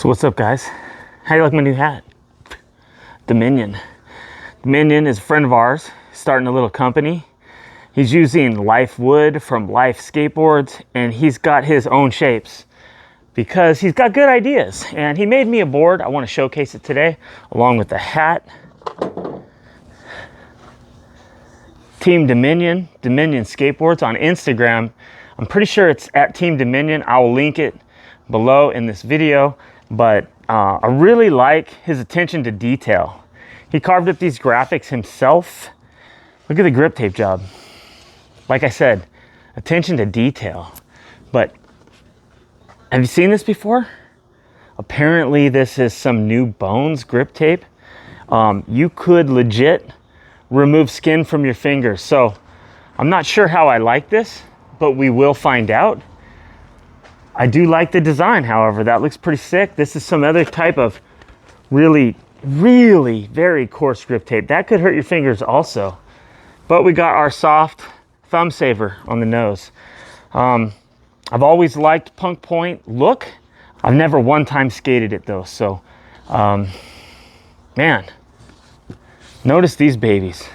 So what's up, guys? How do you like my new hat? Dominion. Dominion is a friend of ours, starting a little company. He's using Life wood from Life Skateboards, and he's got his own shapes because he's got good ideas. And he made me a board. I want to showcase it today, along with the hat. Team Dominion, Dominion Skateboards on Instagram. I'm pretty sure it's at Team Dominion. I will link it below in this video, but I really like his attention to detail. He carved up these graphics himself. Look at the grip tape job. Like I said, attention to detail. But have you seen this before? Apparently this is some new Bones grip tape. You could legit remove skin from your fingers. So I'm not sure how I like this, but we will find out. I do like the design, however. That looks pretty sick. This is some other type of really very coarse grip tape. That could hurt your fingers also. But we got our soft thumb saver on the nose. I've always liked Punk Point look. I've never one time skated it though. So, man, notice these babies.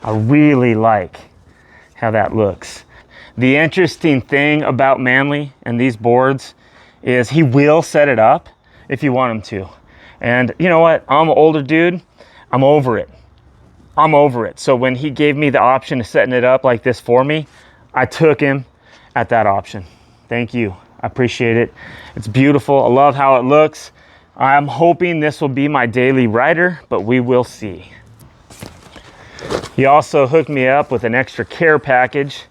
I really like how that looks. The interesting thing about Manly and these boards is he will set it up if you want him to. And you know what? I'm an older dude. I'm over it. I'm over it. So when he gave me the option of setting it up like this for me, I took him at that option. Thank you. I appreciate it. It's beautiful. I love how it looks. I'm hoping this will be my daily rider, but we will see. He also hooked me up with an extra care package.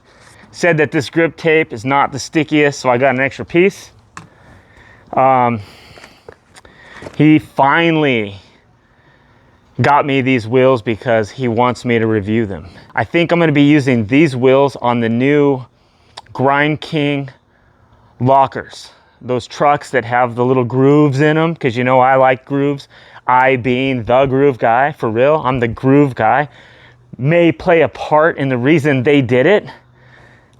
Said that this grip tape is not the stickiest, so I got an extra piece. He finally got me these wheels because he wants me to review them. I think I'm going to be using these wheels on the new Grind King lockers. Those trucks that have the little grooves in them, because you know I like grooves. I being the groove guy, for real, I'm the groove guy. May play a part in the reason they did it.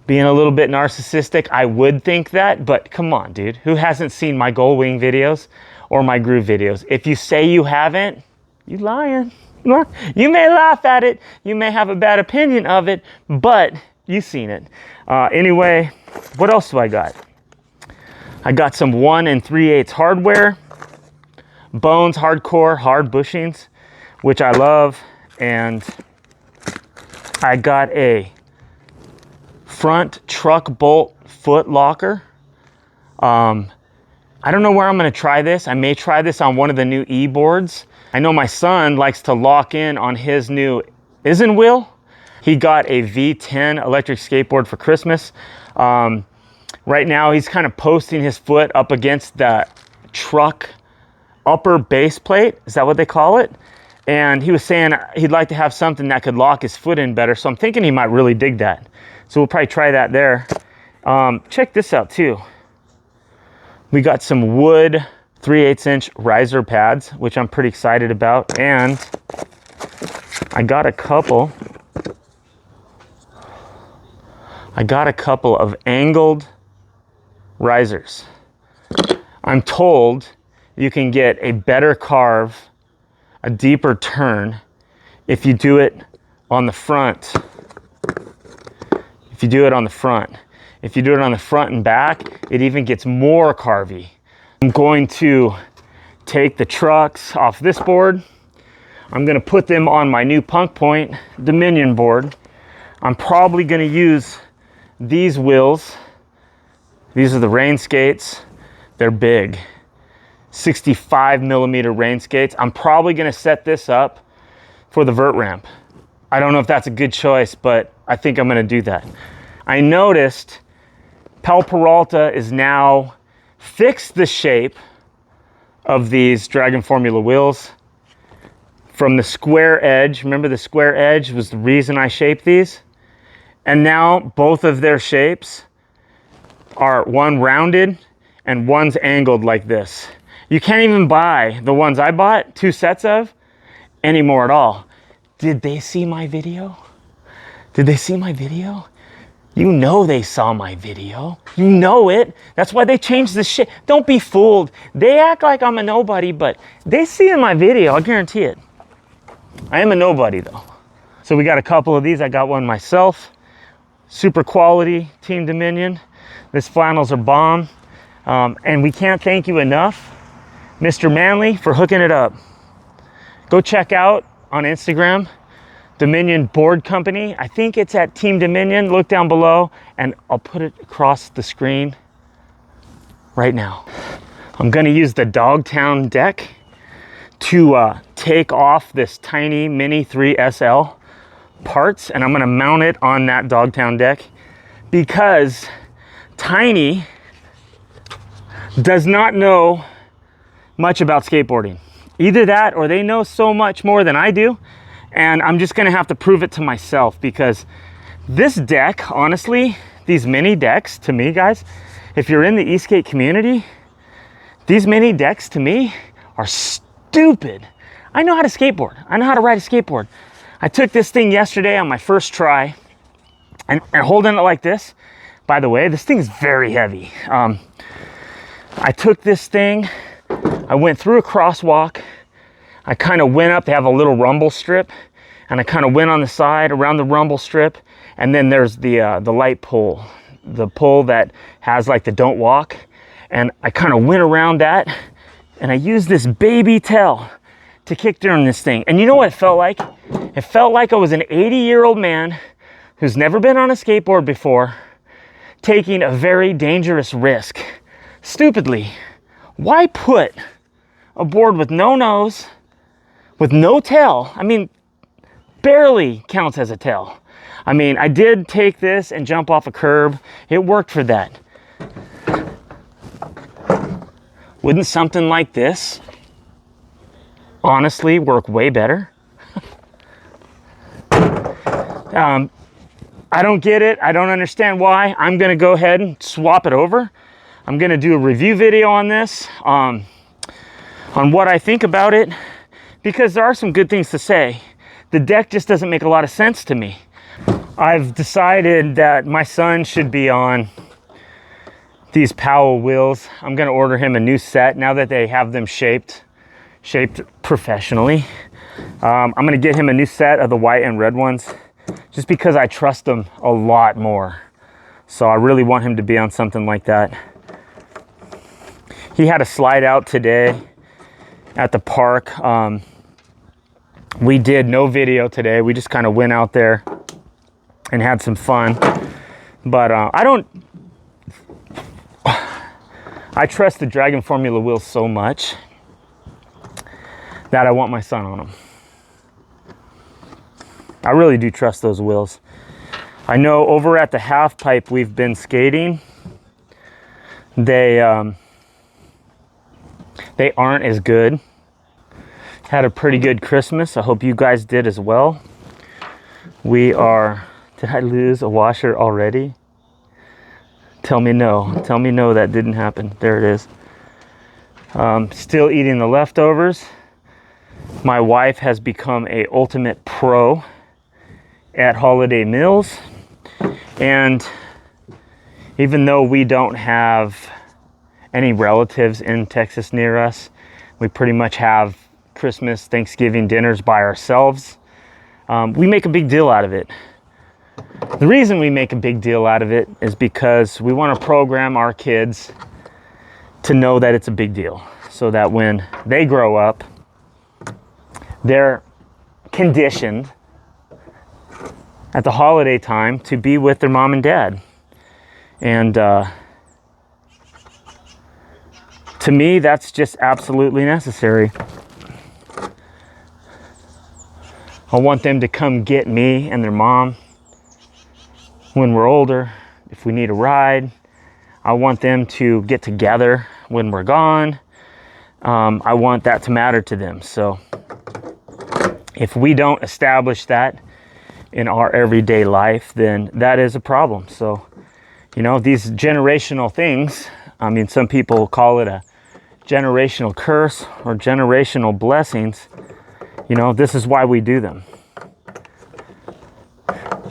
Being a little bit narcissistic, I would think that, but come on, dude. Who hasn't seen my Gold Wing videos or my groove videos? If you say you haven't, you lying. You may laugh at it. You may have a bad opinion of it, but you've seen it. Anyway, what else do I got? I got some 1 3/8 hardware, Bones hardcore hard bushings, which I love, and I got a front truck bolt foot locker. I don't know where I'm going to try this. I may try this on one of the new e-boards. I know my son likes to lock in on his new Isin wheel. He got a V10 electric skateboard for Christmas. Right now he's kind of posting his foot up against the truck upper base plate. Is that what they call it? And he was saying he'd like to have something that could lock his foot in better. So I'm thinking he might really dig that. So we'll probably try that there. Check this out too. We got some wood 3/8 inch riser pads, which I'm pretty excited about. And I got a couple of angled risers. I'm told you can get a better carve, a deeper turn, if you do it on the front. If you do it on the front. If you do it on the front and back, it even gets more carvy. I'm going to take the trucks off this board. I'm going to put them on my new Punk Point Dominion board. I'm probably going to use these wheels. These are the rain skates. They're big. 65 millimeter rain skates. I'm probably going to set this up for the vert ramp. I don't know if that's a good choice, but I think I'm going to do that. I noticed Pal Peralta is now fixed the shape of these Dragon Formula wheels from the square edge. Remember, the square edge was the reason I shaped these. And now both of their shapes are one rounded and one's angled like this. You can't even buy the ones I bought, 2 sets of, anymore at all. Did they see my video? Did they see my video? You know they saw my video. You know it. That's why they changed the shit. Don't be fooled. They act like I'm a nobody, but they see in my video, I guarantee it. I am a nobody though. So we got a couple of these. I got one myself. Super quality, Team Dominion. This flannels are bomb. And we can't thank you enough, Mr. Manley, for hooking it up. Go check out on Instagram, Dominion Board Company. I think it's at Team Dominion. Look down below and I'll put it across the screen right now. I'm gonna use the Dogtown deck to take off this tiny Mini 3 SL parts, and I'm gonna mount it on that Dogtown deck because Tiny does not know much about skateboarding. Either that or they know so much more than I do, and I'm just gonna have to prove it to myself, because this deck, honestly, these mini decks to me, guys, if you're in the e-skate community, these mini decks to me are stupid. I know how to skateboard. I know how to ride a skateboard. I took this thing yesterday on my first try, and holding it like this, by the way, this thing is very heavy. I took this thing, I went through a crosswalk, I kind of went up, they have a little rumble strip, and I kind of went on the side around the rumble strip, and then there's the light pole, the pole that has like the don't walk, and I kind of went around that, and I used this baby tail to kick during this thing. And you know what it felt like? It felt like I was an 80-year-old man who's never been on a skateboard before, taking a very dangerous risk. Stupidly, why put a board with no nose, with no tail? I mean, barely counts as a tail. I mean, I did take this and jump off a curb. It worked for that. Wouldn't something like this honestly work way better? I don't get it. I don't understand why. I'm gonna go ahead and swap it over. I'm gonna do a review video on this, on what I think about it, because there are some good things to say. The deck just doesn't make a lot of sense to me. I've decided that my son should be on these Powell wheels. I'm gonna order him a new set now that they have them shaped professionally. I'm gonna get him a new set of the white and red ones, just because I trust them a lot more. So I really want him to be on something like that. He had a slide out today at the park. We did no video today. We just kind of went out there and had some fun. But I trust the Dragon Formula wheels so much that I want my son on them. I really do trust those wheels. I know over at the half pipe we've been skating, they aren't as good. Had a pretty good Christmas. I hope you guys did as well. Did I lose a washer already? Tell me no. Tell me no, that didn't happen. There it is. Still eating the leftovers. My wife has become a ultimate pro at holiday meals. And even though we don't have any relatives in Texas near us, we pretty much have Christmas, Thanksgiving dinners by ourselves. We make a big deal out of it. The reason we make a big deal out of it is because we want to program our kids to know that it's a big deal, so that when they grow up, they're conditioned at the holiday time to be with their mom and dad. And to me, that's just absolutely necessary. I want them to come get me and their mom when we're older, if we need a ride. I want them to get together when we're gone. I want that to matter to them. So if we don't establish that in our everyday life, then that is a problem. So, you know, these generational things, I mean, some people call it a generational curse or generational blessings. You know, this is why we do them.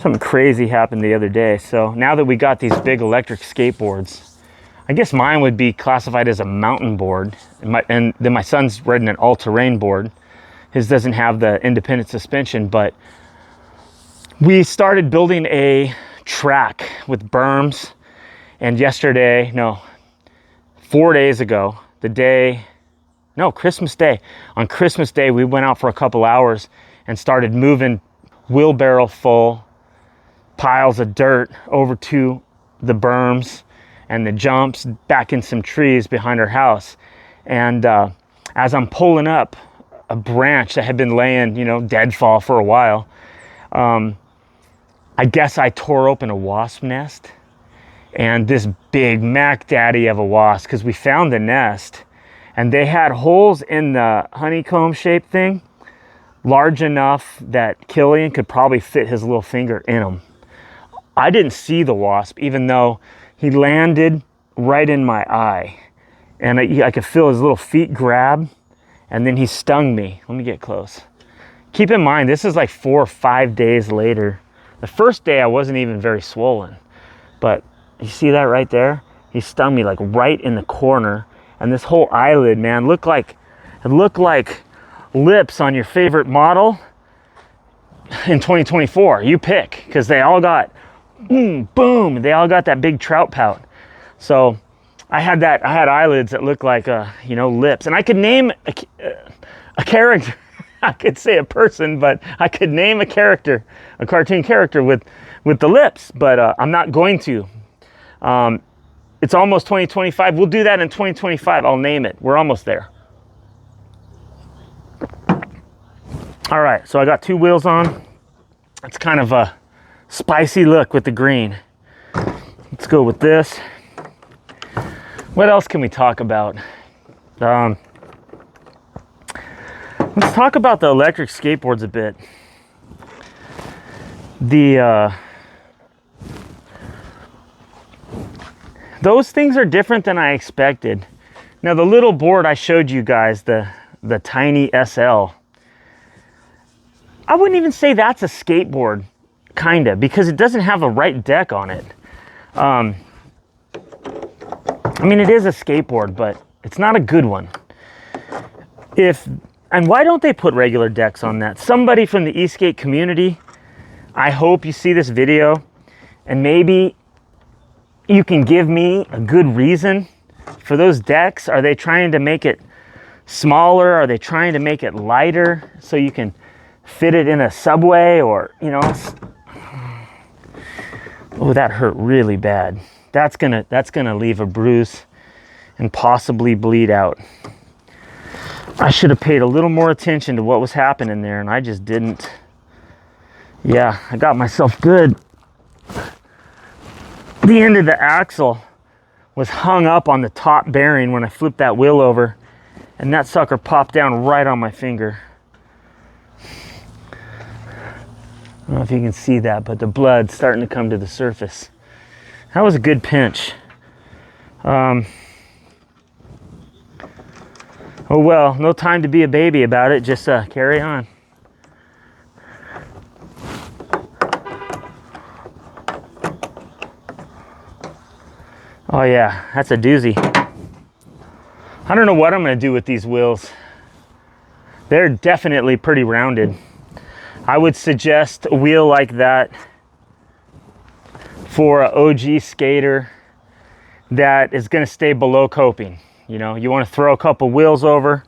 Something crazy happened the other day. So now that we got these big electric skateboards, I guess mine would be classified as a mountain board. And then my son's riding an all-terrain board. His doesn't have the independent suspension, but we started building a track with berms. And yesterday, no, 4 days ago, Christmas Day. On Christmas Day, we went out for a couple hours and started moving wheelbarrow full piles of dirt over to the berms and the jumps back in some trees behind our house. And as I'm pulling up a branch that had been laying, deadfall for a while, I guess I tore open a wasp nest, and this big Mac Daddy of a wasp, because we found the nest and they had holes in the honeycomb shaped thing large enough that Killian could probably fit his little finger in them. I didn't see the wasp, even though he landed right in my eye. And I could feel his little feet grab, and then he stung me. Let me get close. Keep in mind, this is like 4 or 5 days later. The first day I wasn't even very swollen, but you see that right there? He stung me like right in the corner, and this whole eyelid, man, looked like lips on your favorite model in 2024. You pick, because they all got boom, they all got that big trout pout. So I had eyelids that looked like lips, and I could name a character. I could say a person, but I could name a character, a cartoon character with the lips, but I'm not going to. It's almost 2025. We'll do that in 2025. I'll name it. We're almost there. All right, so I got 2 wheels on. It's kind of a spicy look with the green. Let's go with this. What else can we talk about? Let's talk about the electric skateboards a bit. Those things are different than I expected. Now, the little board I showed you guys, the tiny SL, I wouldn't even say that's a skateboard, kinda, because it doesn't have a right deck on it. I mean, it is a skateboard, but it's not a good one. And why don't they put regular decks on that? Somebody from the e-skate community, I hope you see this video, and maybe you can give me a good reason for those decks. Are they trying to make it smaller? Are they trying to make it lighter so you can fit it in a subway? Or, oh, that hurt really bad. That's gonna leave a bruise and possibly bleed out. I should have paid a little more attention to what was happening there, and I just didn't. Yeah, I got myself good. The end of the axle was hung up on the top bearing when I flipped that wheel over, and that sucker popped down right on my finger. I don't know if you can see that, but the blood's starting to come to the surface. That was a good pinch. Oh well, no time to be a baby about it, just carry on. Oh yeah, that's a doozy. I don't know what I'm gonna do with these wheels. They're definitely pretty rounded. I would suggest a wheel like that for an OG skater that is gonna stay below coping. You wanna throw a couple wheels over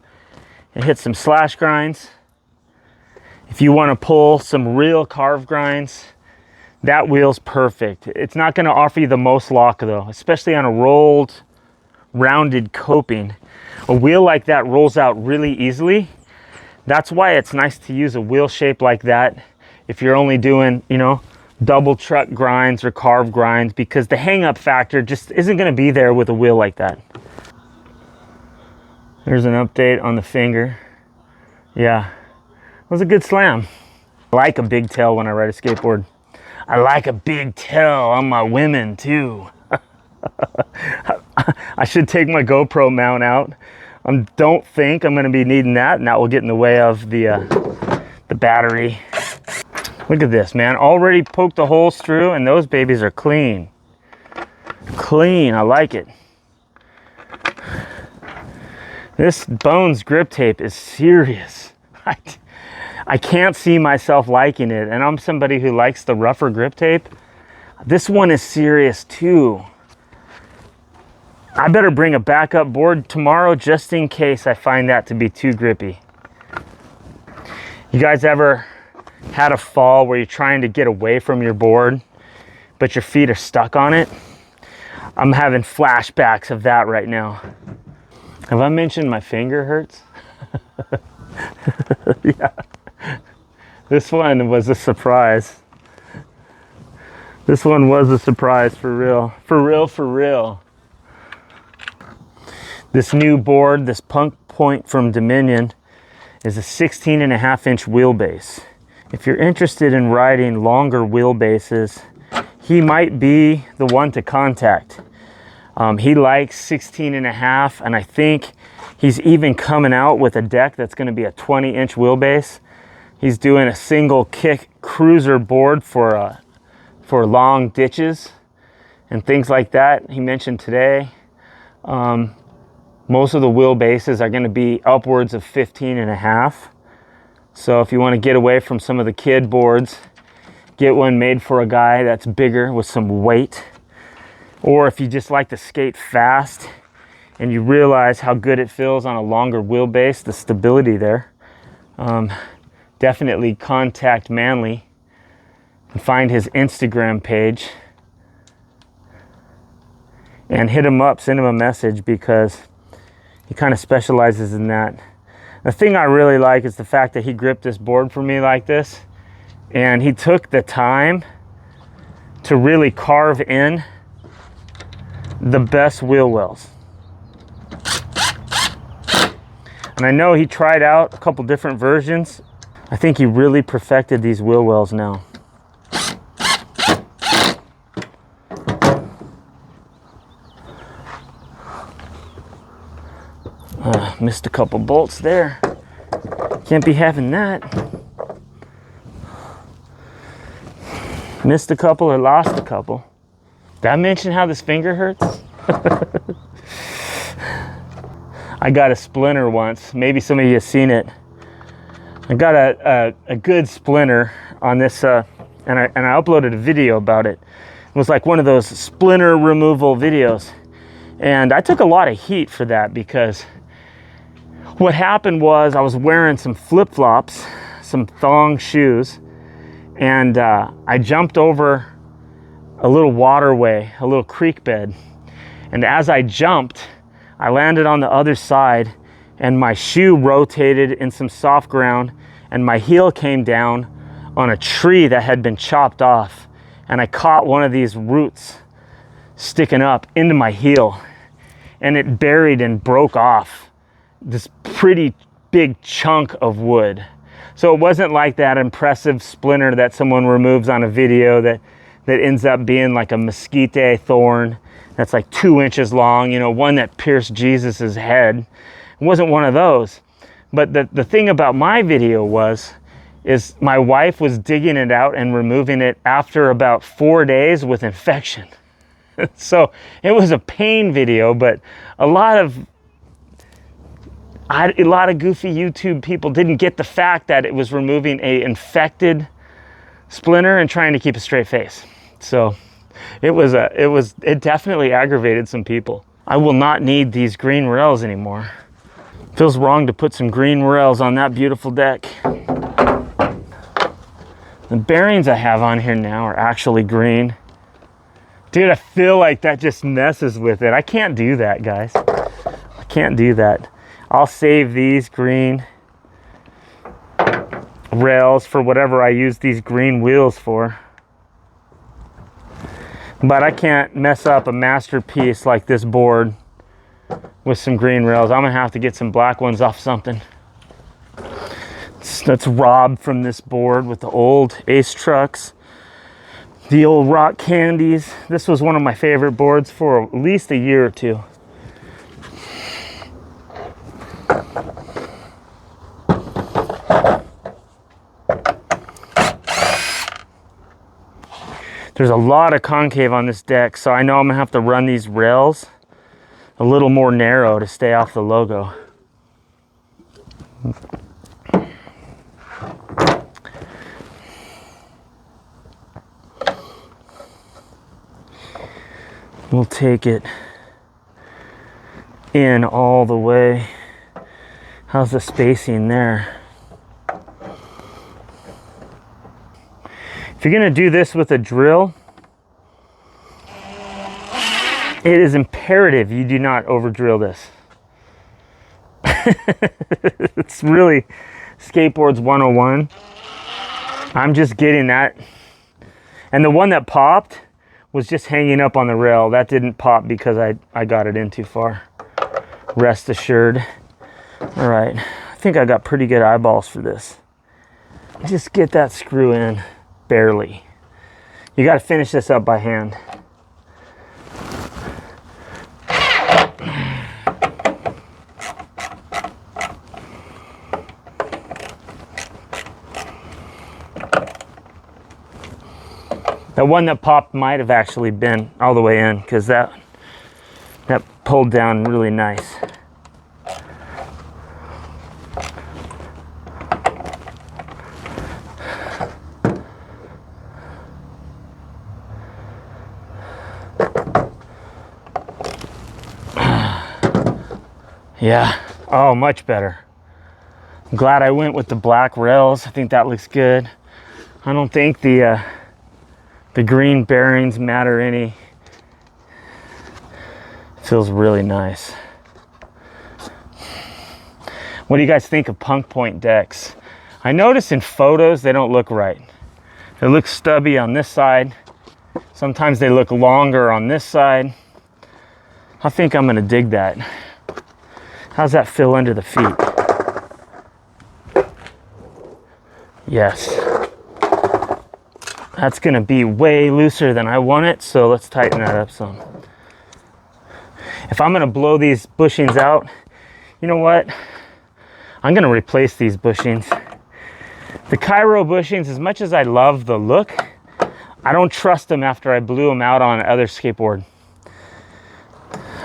and hit some slash grinds. If you wanna pull some real carve grinds, that wheel's perfect. It's not gonna offer you the most lock though, especially on a rolled, rounded coping. A wheel like that rolls out really easily. That's why it's nice to use a wheel shape like that if you're only doing, double truck grinds or carve grinds, because the hang up factor just isn't gonna be there with a wheel like that. There's an update on the finger. Yeah, it was a good slam. I like a big tail when I ride a skateboard. I like a big tail on my women too. I should take my GoPro mount out. Don't think I'm gonna be needing that, and that will get in the way of the battery. Look at this, man. Already poked the holes through, and those babies are clean. Clean, I like it. This Bones grip tape is serious. I can't see myself liking it, and I'm somebody who likes the rougher grip tape. This one is serious too. I better bring a backup board tomorrow just in case I find that to be too grippy. You guys ever had a fall where you're trying to get away from your board, but your feet are stuck on it? I'm having flashbacks of that right now. Have I mentioned my finger hurts? Yeah. This one was a surprise. This one was a surprise for real. For real, for real. This new board, this Punk Point from Dominion, is a 16.5-inch wheelbase. If you're interested in riding longer wheelbases, he might be the one to contact. He likes 16.5, and I think he's even coming out with a deck that's going to be a 20-inch wheelbase. He's doing a single kick cruiser board for long ditches and things like that. He mentioned today. Most of the wheelbases are going to be upwards of 15.5. So if you want to get away from some of the kid boards, get one made for a guy that's bigger with some weight. Or if you just like to skate fast and you realize how good it feels on a longer wheelbase, the stability there, definitely contact Manly and find his Instagram page and hit him up, send him a message, because he kind of specializes in that. The thing I really like is the fact that he gripped this board for me like this, and he took the time to really carve in the best wheel wells. And I know he tried out a couple different versions. I think he really perfected these wheel wells now. Missed a couple bolts there. Can't be having that. Missed a couple or lost a couple. Did I mention how this finger hurts? I got a splinter once. Maybe some of you have seen it. I got a good splinter on this, and I uploaded a video about it. It was like one of those splinter removal videos. And I took a lot of heat for that, because what happened was I was wearing some flip-flops, some thong shoes, and I jumped over a little waterway, a little creek bed. And as I jumped, I landed on the other side, and my shoe rotated in some soft ground, and my heel came down on a tree that had been chopped off. And I caught one of these roots sticking up into my heel, and it buried and broke off this pretty big chunk of wood. So it wasn't like that impressive splinter that someone removes on a video that ends up being like a mesquite thorn that's like 2 inches long, you know, one that pierced Jesus's head. It wasn't one of those. But the thing about my video is my wife was digging it out and removing it after about 4 days with infection. So it was a pain video, but a lot of goofy YouTube people didn't get the fact that it was removing a infected splinter and trying to keep a straight face. So it definitely aggravated some people. I will not need these green rails anymore. Feels wrong to put some green rails on that beautiful deck. The bearings I have on here now are actually green. Dude, I feel like that just messes with it. I can't do that, guys. I can't do that. I'll save these green rails for whatever I use these green wheels for. But I can't mess up a masterpiece like this board with some green rails. I'm gonna have to get some black ones off something. That's robbed from this board with the old Ace trucks, the old rock candies. This was one of my favorite boards for at least a year or two. There's a lot of concave on this deck, so I know I'm gonna have to run these rails a little more narrow to stay off the logo. We'll take it in all the way. How's the spacing there? If you're gonna do this with a drill, it is imperative you do not over drill this. It's really Skateboard's 101. I'm just getting that. And the one that popped was just hanging up on the rail. That didn't pop because I got it in too far. Rest assured. All right, I think I got pretty good eyeballs for this. Just get that screw in, barely. You got to finish this up by hand. The one that popped might have actually been all the way in, because that pulled down really nice. Yeah, oh, much better. I'm glad I went with the black rails. I think that looks good. I don't think the green bearings matter any. Feels really nice. What do you guys think of punk point decks? I notice in photos they don't look right. They look stubby on this side. Sometimes they look longer on this side. I think I'm gonna dig that. How's that feel under the feet? Yes. That's gonna be way looser than I want it, so let's tighten that up some. If I'm gonna blow these bushings out, you know what? I'm gonna replace these bushings. The Cairo bushings, as much as I love the look, I don't trust them after I blew them out on other skateboard.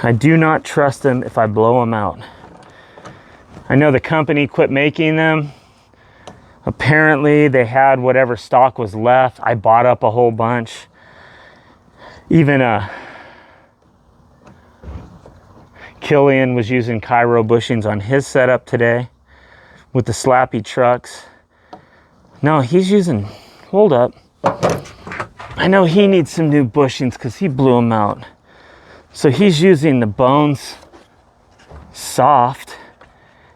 I do not trust them if I blow them out. I know the company quit making them. Apparently they had whatever stock was left. I bought up a whole bunch. Even Killian was using Cairo bushings on his setup today with the slappy trucks. No, he's using, hold up. I know he needs some new bushings because he blew them out. So he's using the Bones soft,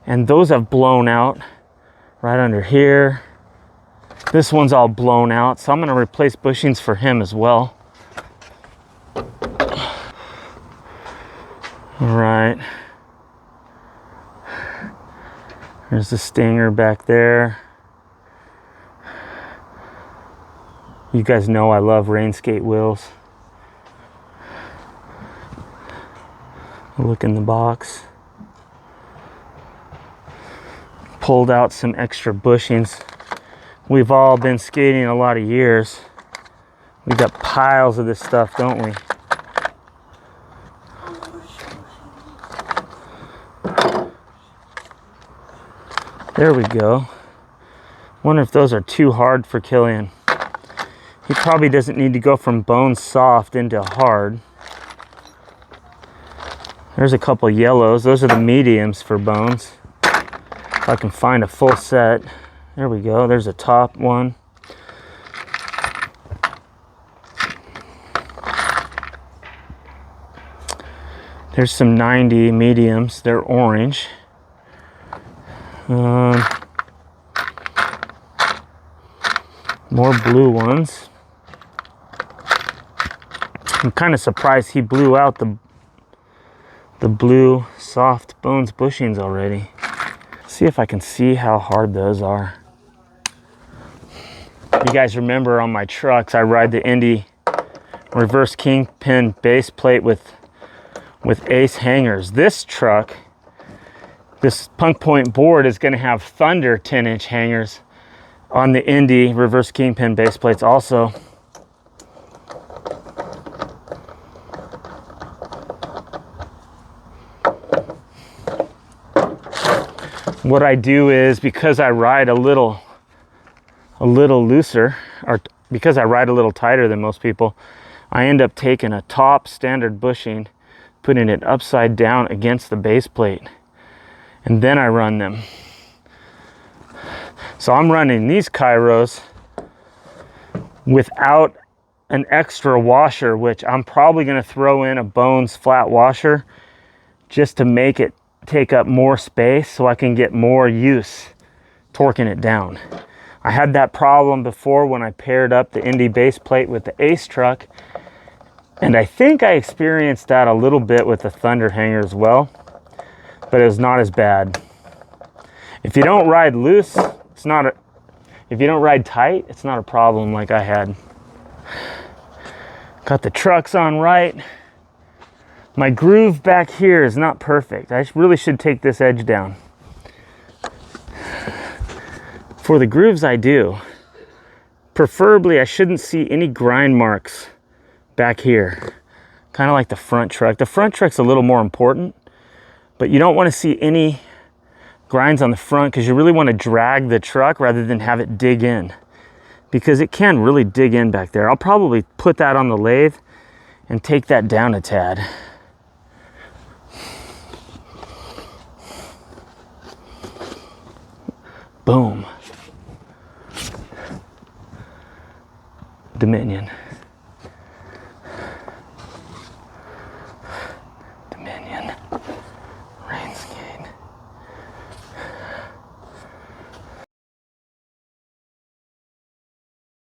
and those have blown out right under here. This one's all blown out, so I'm gonna replace bushings for him as well. All right. There's the stinger back there. You guys know I love rain skate wheels. Look in the box. Pulled out some extra bushings. We've all been skating a lot of years. We got piles of this stuff, don't we? There we go. Wonder if those are too hard for Killian. He probably doesn't need to go from bone soft into hard. There's a couple yellows. Those are the mediums for Bones. If I can find a full set. There we go. There's a top one. There's some 90 mediums. They're orange. More blue ones. I'm kind of surprised he blew out the blue soft Bones bushings already. See if I can see how hard those are. You guys remember on my trucks, I ride the Indy reverse kingpin base plate with ace hangers. This truck, this Punk Point board, is going to have Thunder 10-inch hangers on the Indy reverse kingpin base plates also. what I do is, because I ride a little looser, or because I ride a little tighter than most people, I end up taking a top standard bushing, putting it upside down against the base plate, and then I run them. So I'm running these Kairos without an extra washer, which I'm probably going to throw in a Bones flat washer just to make it take up more space so I can get more use torquing it down. I had that problem before when I paired up the Indy base plate with the Ace truck, and I think I experienced that a little bit with the Thunder hanger as well, but it was not as bad. If you don't ride loose, if you don't ride tight, it's not a problem like I had. Got the trucks on right. My groove back here is not perfect. I really should take this edge down. For the grooves I do, preferably I shouldn't see any grind marks back here. Kind of like the front truck. The front truck's a little more important, but you don't want to see any grinds on the front because you really want to drag the truck rather than have it dig in, because it can really dig in back there. I'll probably put that on the lathe and take that down a tad. Boom. Dominion.